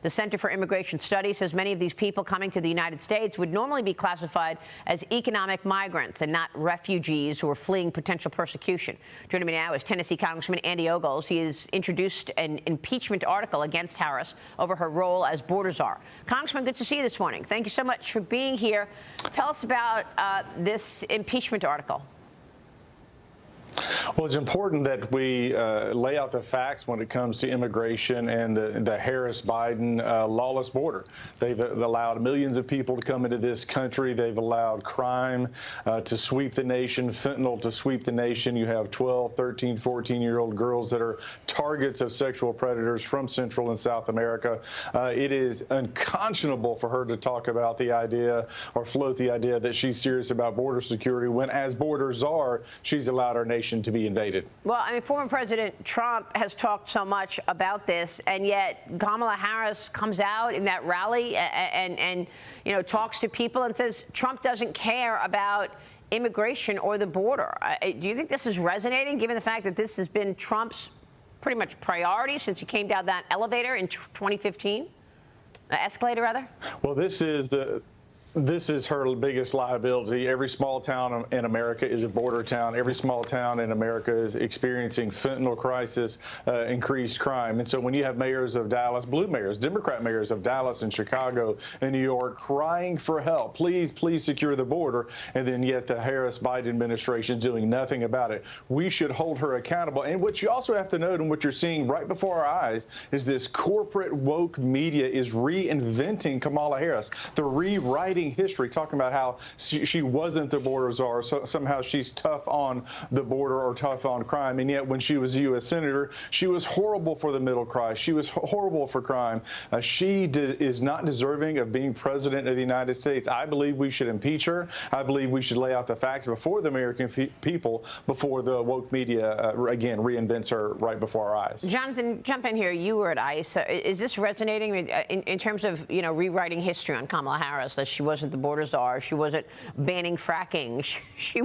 The Center for Immigration Studies says many of these people coming to the United States would normally be classified as economic migrants and not refugees who are fleeing potential persecution. Joining me now is Tennessee Congressman Andy Ogles. He has introduced an impeachment article against Harris over her role as border czar. Congressman, good to see you this morning. Thank you so much for being here. Tell us about this impeachment article. Well, it's important that we lay out the facts when it comes to immigration and the Harris-Biden lawless border. They've allowed millions of people to come into this country. They've allowed crime to sweep the nation, fentanyl to sweep the nation. You have 12, 13, 14-year-old girls that are targets of sexual predators from Central and South America. It is unconscionable for her to talk about the idea or float the idea that she's serious about border security when, as border czar, she's allowed our nation to be invaded. Well, I mean, former President Trump has talked so much about this, and yet Kamala Harris comes out in that rally and you know, talks to people and says Trump doesn't care about immigration or the border. Do you think this is resonating, given the fact that this has been Trump's pretty much priority since he came down that elevator in 2015? Escalator, rather? Well, this is her biggest liability. Every small town in America is a border town. Every small town in America is experiencing fentanyl crisis, increased crime. And so when you have mayors of Dallas, blue mayors, Democrat mayors of Dallas and Chicago and New York crying for help, please, please secure the border, and then yet the Harris-Biden administration is doing nothing about it, we should hold her accountable. And what you also have to note, and what you're seeing right before our eyes, is this corporate woke media is reinventing Kamala Harris. They're rewriting history, talking about how she wasn't the border czar, so somehow she's tough on the border or tough on crime, and yet when she was a U.S. senator, she was horrible for the middle class. She was horrible for crime. She is not deserving of being president of the United States. I believe we should impeach her. I believe we should lay out the facts before the American people, before the woke media, again, reinvents her right before our eyes. Jonathan, jump in here. You were at ICE. Is this resonating in terms of, you know, rewriting history on Kamala Harris, that she wasn't the border czar, she wasn't banning fracking, she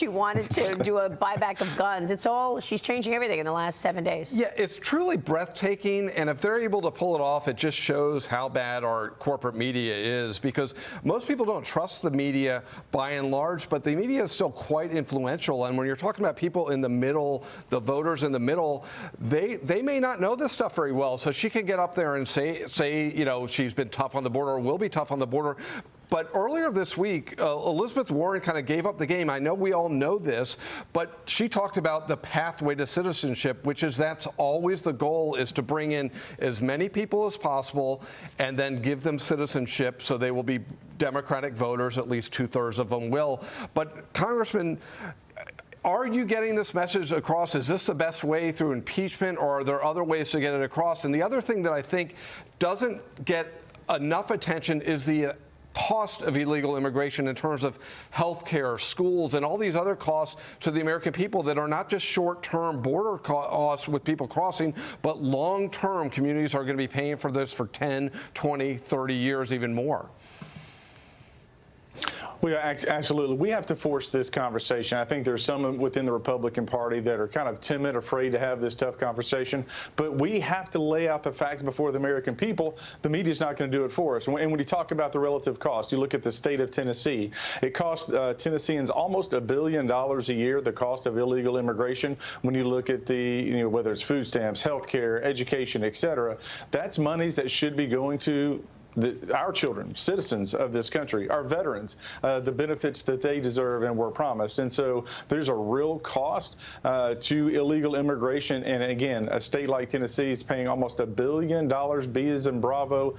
wanted to do a buyback of guns? It's all, she's changing everything in the last 7 days. Yeah, it's truly breathtaking, and if they're able to pull it off, it just shows how bad our corporate media is, because most people don't trust the media by and large, but the media is still quite influential. And when you're talking about people in the middle, the voters in the middle, they may not know this stuff very well. So she can get up there and say, you know, she's been tough on the border or will be tough on the border. But earlier this week, Elizabeth Warren kind of gave up the game. I know we all know this, but she talked about the pathway to citizenship, which is that's always the goal, is to bring in as many people as possible and then give them citizenship so they will be Democratic voters, at least 2/3 of them will. But Congressman, are you getting this message across? Is this the best way through impeachment, or are there other ways to get it across? And the other thing that I think doesn't get enough attention is the cost of illegal immigration in terms of health care, schools, and all these other costs to the American people that are not just short-term border costs with people crossing, but long-term. Communities are going to be paying for this for 10, 20, 30 years, even more. Absolutely. We have to force this conversation. I think there's some within the Republican Party that are kind of timid, afraid to have this tough conversation. But we have to lay out the facts before the American people. The media's not going to do it for us. And when you talk about the relative cost, you look at the state of Tennessee. It costs Tennesseans almost $1 billion a year, the cost of illegal immigration. When you look at the, you know, whether it's food stamps, health care, education, et cetera, that's monies that should be going to our children, citizens of this country, our veterans, the benefits that they deserve and were promised. And so there's a real cost to illegal immigration. And again, a state like Tennessee is paying almost $1 billion, B as in Bravo,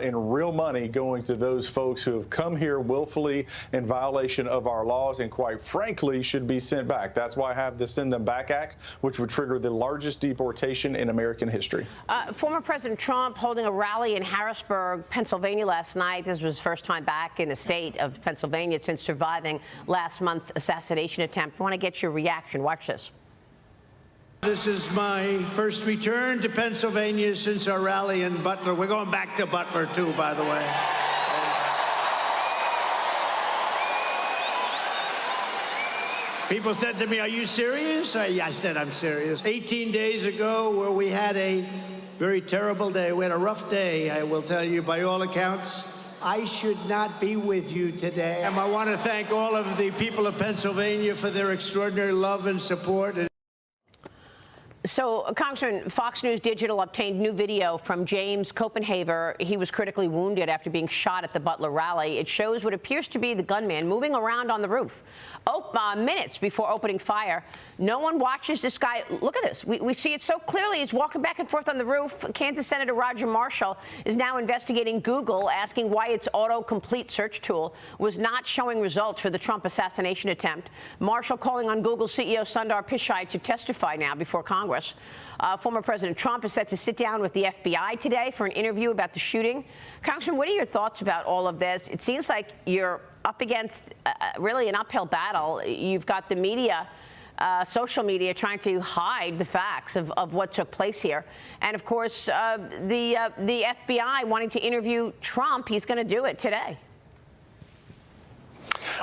in real money going to those folks who have come here willfully in violation of our laws and, quite frankly, should be sent back. That's why I have the Send Them Back Act, which would trigger the largest deportation in American history. Former President Trump holding a rally in Harrisburg, Pennsylvania last night. This was his first time back in the state of Pennsylvania since surviving last month's assassination attempt. I want to get your reaction. Watch this. This is my first return to Pennsylvania since our rally in Butler. We're going back to Butler, too, by the way. People said to me, "Are you serious?" I said, "I'm serious." 18 days ago, where we had a very terrible day. We had a rough day, I will tell you, by all accounts. I should not be with you today. And I want to thank all of the people of Pennsylvania for their extraordinary love and support. So, Congressman, Fox News Digital obtained new video from James Copenhaver. He was critically wounded after being shot at the Butler rally. It shows what appears to be the gunman moving around on the roof minutes before opening fire. No one watches this guy. Look at this. We see it so clearly. He's walking back and forth on the roof. Kansas Senator Roger Marshall is now investigating Google, asking why its autocomplete search tool was not showing results for the Trump assassination attempt. Marshall calling on Google CEO Sundar Pichai to testify now before Congress. Former President Trump is set to sit down with the FBI today for an interview about the shooting. Congressman, what are your thoughts about all of this? It seems like you're up against really an uphill battle. You've got the media, social media, trying to hide the facts of what took place here. And, of course, the FBI wanting to interview Trump. He's going to do it today.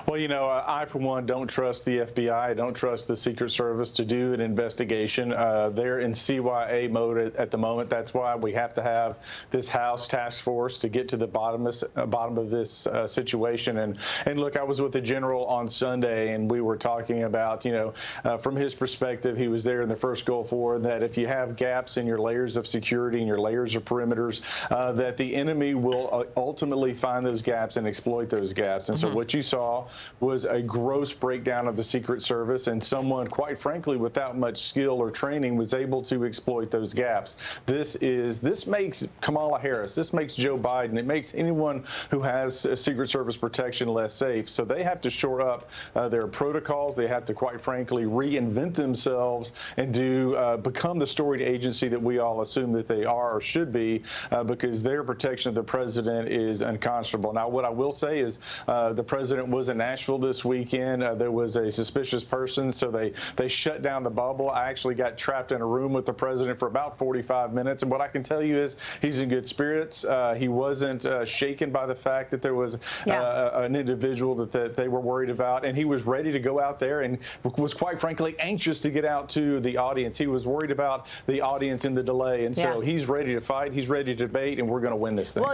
Well, you know, I, for one, don't trust the FBI. I don't trust the Secret Service to do an investigation. They're in CYA mode at the moment. That's why we have to have this House task force to get to the bottom of this situation. And look, I was with the general on Sunday, and we were talking about, you know, from his perspective, he was there in the first Gulf War, that if you have gaps in your layers of security and your layers of perimeters, that the enemy will ultimately find those gaps and exploit those gaps. And so what you saw was a gross breakdown of the Secret Service, and someone, quite frankly, without much skill or training, was able to exploit those gaps. This makes Kamala Harris, this makes Joe Biden, it makes anyone who has a Secret Service protection less safe. So they have to shore up their protocols. They have to, quite frankly, reinvent themselves and become the storied agency that we all assume that they are or should be, because their protection of the president is unconscionable. Now, what I will say is the president was in Nashville this weekend. There was a suspicious person, so they shut down the bubble. I actually got trapped in a room with the president for about 45 minutes, and what I can tell you is he's in good spirits. He wasn't shaken by the fact that there was an individual that they were worried about, and he was ready to go out there and was, quite frankly, anxious to get out to the audience. He was worried about the audience and the delay, and so he's ready to fight. He's ready to debate, and we're going to win this thing. Well,